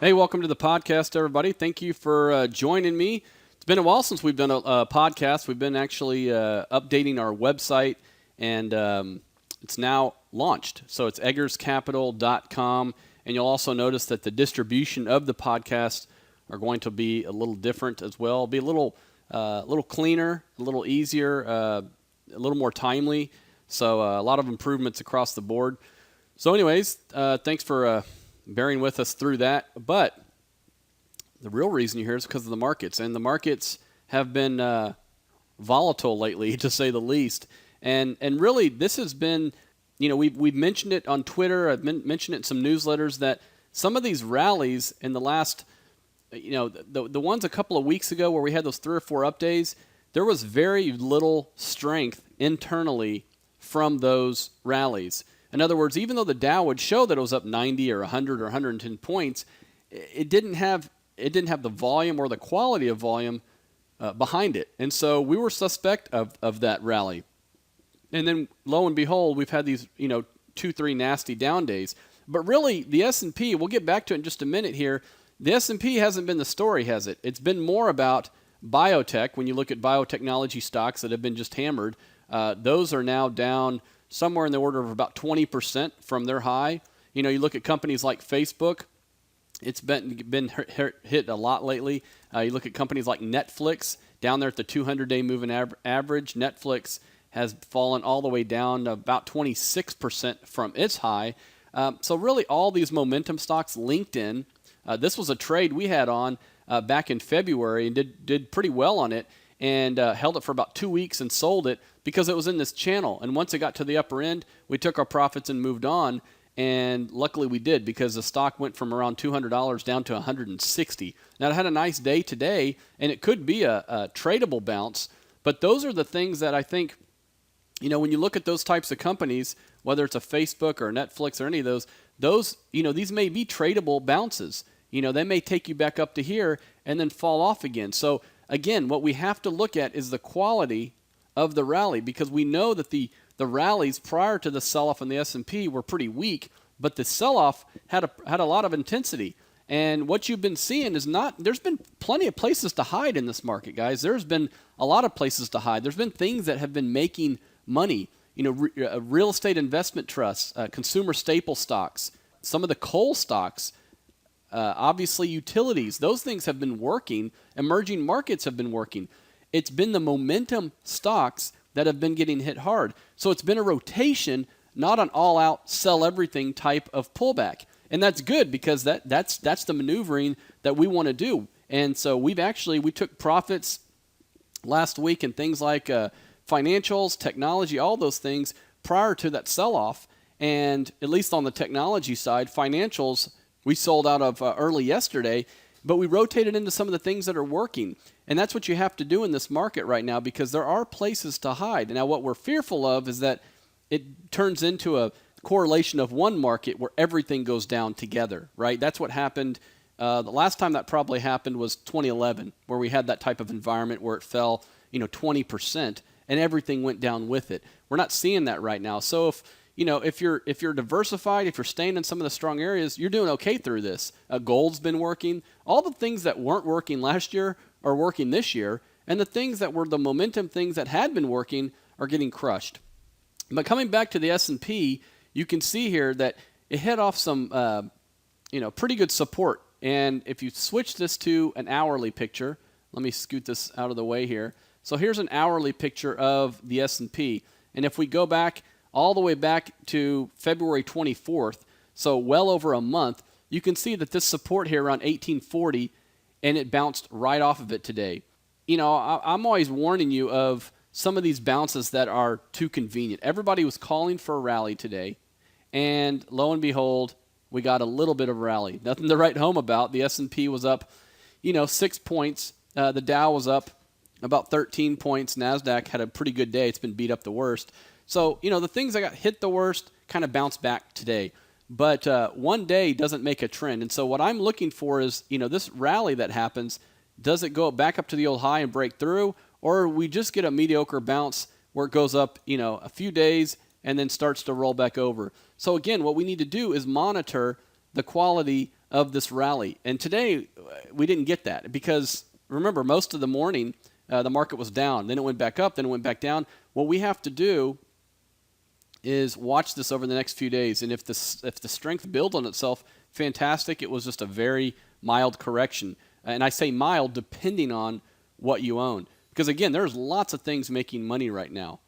Hey, welcome to the podcast, everybody. Thank you for joining me. It's been a while since we've done a podcast. We've been actually updating our website, and it's now launched. So it's eggerscapital.com, and you'll also notice that the distribution of the podcast are going to be a little different as well. It'll be a little cleaner, a little easier, a little more timely. So a lot of improvements across the board. So anyways, thanks for bearing with us through that. But the real reason you're here is because of the markets. And the markets have been volatile lately, to say the least. And really, this has been, we've mentioned it on Twitter. I've mentioned it in some newsletters that some of these rallies in the last, the ones a couple of weeks ago where we had those 3 or 4 up days, there was very little strength internally from those rallies. In other words, even though the Dow would show that it was up 90 or 100 or 110 points, it didn't have the volume or the quality of volume behind it. And so we were suspect of that rally. And then lo and behold, we've had these 2-3 nasty down days. But really, the S&P, we'll get back to it in just a minute here. The S&P hasn't been the story, has it? It's been more about biotech. When you look at biotechnology stocks that have been just hammered, those are now down somewhere in the order of about 20% from their high. You look at companies like Facebook, it's been hit a lot lately. You look at companies like Netflix, down there at the 200-day moving average. Netflix has fallen all the way down to about 26% from its high. So really all these momentum stocks, LinkedIn, this was a trade we had on back in February and did pretty well on it, and held it for about 2 weeks and sold it because it was in this channel. And once it got to the upper end, we took our profits and moved on. And luckily we did, because the stock went from around $200 down to $160. Now, it had a nice day today, and it could be a tradable bounce. But those are the things that I think, when you look at those types of companies, whether it's a Facebook or a Netflix or any of those, these may be tradable bounces. They may take you back up to here and then fall off again. So again, what we have to look at is the quality of the rally, because we know that the rallies prior to the sell-off in the S&P were pretty weak, but the sell-off had a lot of intensity. And what you've been seeing is there's been plenty of places to hide in this market, guys. There's been a lot of places to hide. There's been things that have been making money, real estate investment trusts, consumer staple stocks, some of the coal stocks, obviously utilities. Those things have been working. Emerging markets have been working. It's been the momentum stocks that have been getting hit hard. So it's been a rotation, not an all-out sell everything type of pullback. And that's good, because that's the maneuvering that we want to do. And so we took profits last week in things like financials, technology, all those things prior to that sell-off. And at least on the technology side, financials, we sold out of early yesterday, but we rotated into some of the things that are working. And that's what you have to do in this market right now, because there are places to hide. Now, what we're fearful of is that it turns into a correlation of one market where everything goes down together, right? That's what happened. The last time that probably happened was 2011, where we had that type of environment where it fell, 20%, and everything went down with it. We're not seeing that right now. So if you're diversified, if you're staying in some of the strong areas, you're doing okay through this. Gold's been working. All the things that weren't working last year are working this year, and the things that were the momentum things that had been working are getting crushed. But coming back to the S&P, you can see here that it hit off some pretty good support. And if you switch this to an hourly picture, let me scoot this out of the way here. So here's an hourly picture of the S&P. And if we go back all the way back to February 24th, so well over a month, you can see that this support here around 1840, and it bounced right off of it today. I'm always warning you of some of these bounces that are too convenient. Everybody was calling for a rally today, and lo and behold, we got a little bit of a rally. Nothing to write home about. The S&P was up, 6 points. The Dow was up about 13 points. NASDAQ had a pretty good day. It's been beat up the worst. So, the things that got hit the worst kind of bounced back today. But one day doesn't make a trend. And so what I'm looking for is, this rally that happens, does it go back up to the old high and break through? Or we just get a mediocre bounce where it goes up, a few days and then starts to roll back over. So again, what we need to do is monitor the quality of this rally. And today, we didn't get that because, remember, most of the morning, the market was down. Then it went back up, then it went back down. What we have to do is watch this over the next few days. And if the strength builds on itself, fantastic. It was just a very mild correction. And I say mild depending on what you own. Because, again, there's lots of things making money right now.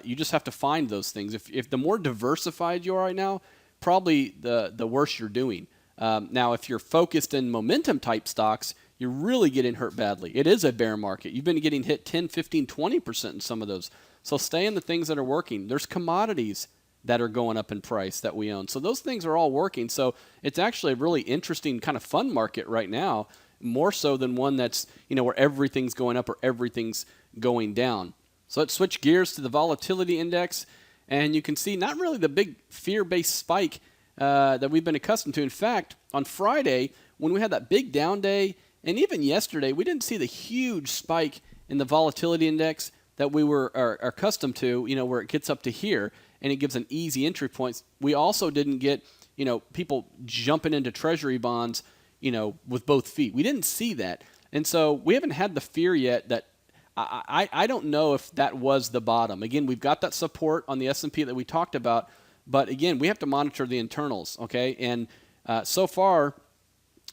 You just have to find those things. If the more diversified you are right now, probably the worse you're doing. Now, if you're focused in momentum-type stocks, you're really getting hurt badly. It is a bear market. You've been getting hit 10, 15, 20% in some of those. So stay in the things that are working. There's commodities that are going up in price that we own. So those things are all working. So it's actually a really interesting kind of fun market right now, more so than one that's, where everything's going up or everything's going down. So let's switch gears to the volatility index. And you can see not really the big fear-based spike that we've been accustomed to. In fact, on Friday, when we had that big down day, and even yesterday, we didn't see the huge spike in the volatility index that we are accustomed to, where it gets up to here and it gives an easy entry point. We also didn't get, people jumping into treasury bonds, with both feet. We didn't see that. And so we haven't had the fear yet that I don't know if that was the bottom. Again, we've got that support on the S&P that we talked about, but again, we have to monitor the internals, okay? And so far,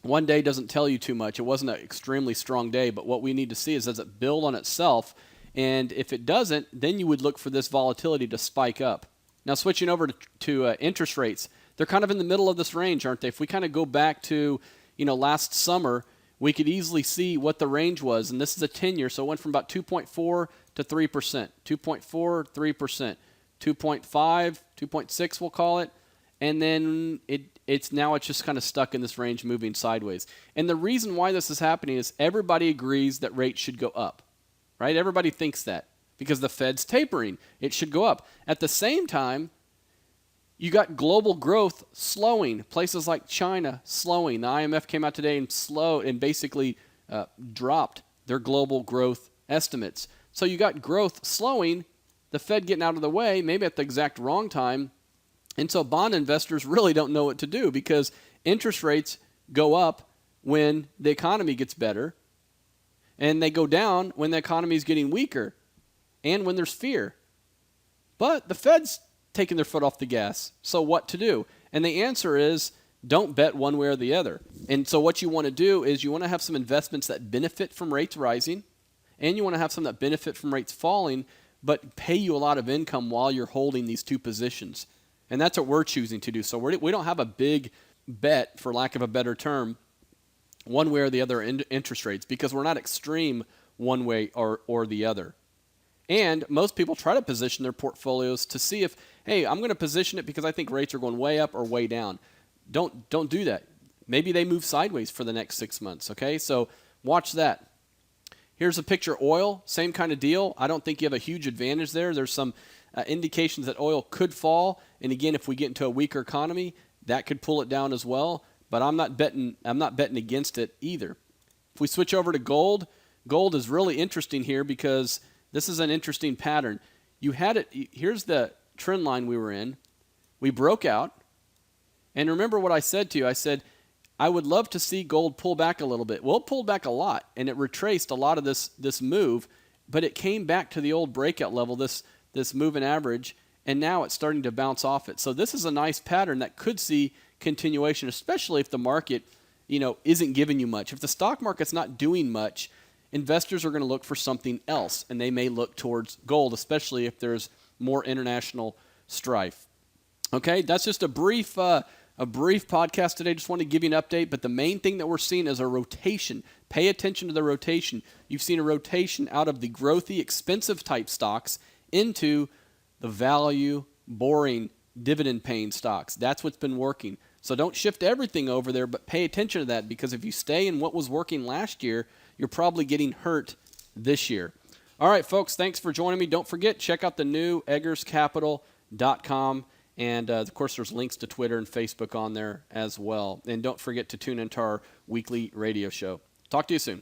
one day doesn't tell you too much. It wasn't an extremely strong day, but what we need to see is does it build on itself? And if it doesn't, then you would look for this volatility to spike up. Now, switching over to interest rates, they're kind of in the middle of this range, aren't they? If we kind of go back to, last summer, we could easily see what the range was, and this is a 10-year, so it went from about 2.4 to 3%, 2.4, 3%, 2.5, 2.6 we'll call it, and then it's just kind of stuck in this range moving sideways. And the reason why this is happening is everybody agrees that rates should go up, right? Everybody thinks that because the Fed's tapering. It should go up. At the same time, you got global growth slowing. Places like China slowing. The IMF came out today and basically dropped their global growth estimates. So you got growth slowing, the Fed getting out of the way, maybe at the exact wrong time. And so bond investors really don't know what to do because interest rates go up when the economy gets better, and they go down when the economy is getting weaker and when there's fear. But the Fed's taking their foot off the gas. So what to do? And the answer is don't bet one way or the other. And so what you want to do is you want to have some investments that benefit from rates rising, and you want to have some that benefit from rates falling, but pay you a lot of income while you're holding these two positions. And that's what we're choosing to do. So we don't have a big bet, for lack of a better term, one way or the other interest rates because we're not extreme one way or the other. And most people try to position their portfolios to see if, hey, I'm going to position it because I think rates are going way up or way down. Don't do that. Maybe they move sideways for the next 6 months, okay? So watch that. Here's a picture of oil, same kind of deal. I don't think you have a huge advantage there. There's some indications that oil could fall, and again, if we get into a weaker economy, that could pull it down as well. But I'm not betting against it either. If we switch over to gold, gold is really interesting here because this is an interesting pattern. You had it. Here's the trend line we were in. We broke out, and remember what I said to you. I said I would love to see gold pull back a little bit. Well, it pulled back a lot, and it retraced a lot of this move, but it came back to the old breakout level, this moving average, and now it's starting to bounce off it. So this is a nice pattern that could see continuation, especially if the market, isn't giving you much. If the stock market's not doing much, investors are going to look for something else, and they may look towards gold, especially if there's more international strife. Okay, that's just a brief podcast today. Just wanted to give you an update, but the main thing that we're seeing is a rotation. Pay attention to the rotation. You've seen a rotation out of the growthy, expensive type stocks into the value, boring, dividend-paying stocks. That's what's been working. So don't shift everything over there, but pay attention to that because if you stay in what was working last year, you're probably getting hurt this year. All right, folks, thanks for joining me. Don't forget, check out the new eggerscapital.com. And, of course, there's links to Twitter and Facebook on there as well. And don't forget to tune into our weekly radio show. Talk to you soon.